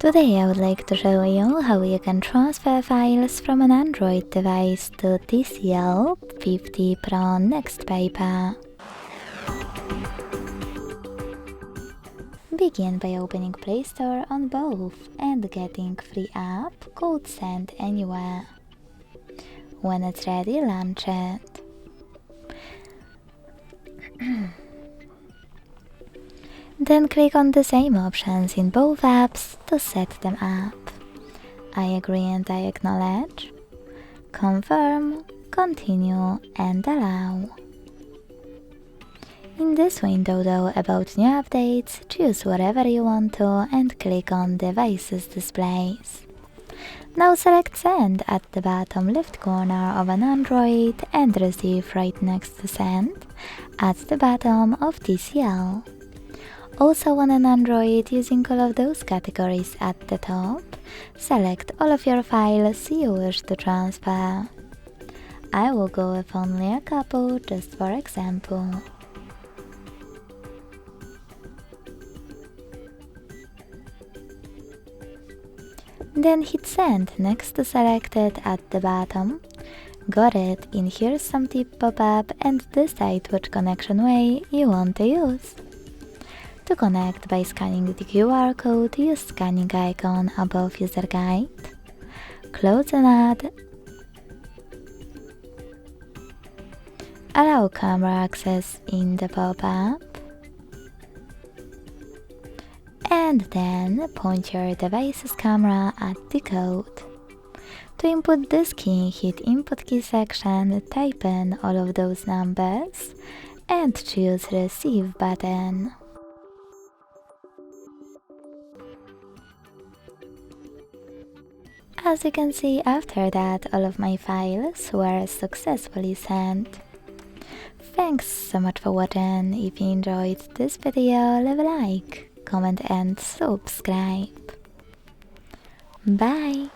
Today I would like to show you how you can transfer files from an Android device to TCL 50 Pro Nxtpaper. Begin by opening Play Store on both and getting free app called Send Anywhere. When it's ready, launch it. Then click on the same options in both apps to set them up. I agree and I acknowledge. Confirm, continue and allow. In this window though about new updates, choose whatever you want to and click on Devices Displays. Now select Send at the bottom left corner of an Android and Receive right next to Send at the bottom of TCL. Also on an Android, using all of those categories at the top, select all of your files you wish to transfer. I will go with only a couple just for example. Then hit Send next to Selected at the bottom. Got it, in Here's Some Tip pop-up and decide which connection way you want to use. To connect by scanning the QR code, use scanning icon above user guide. Close an ad. Allow camera access in the pop-up. And then point your device's camera at the code. To input this key, hit Input Key section, type in all of those numbers, and choose Receive button. As you can see, after that, all of my files were successfully sent. Thanks so much for watching. If you enjoyed this video, leave a like, comment and subscribe. Bye!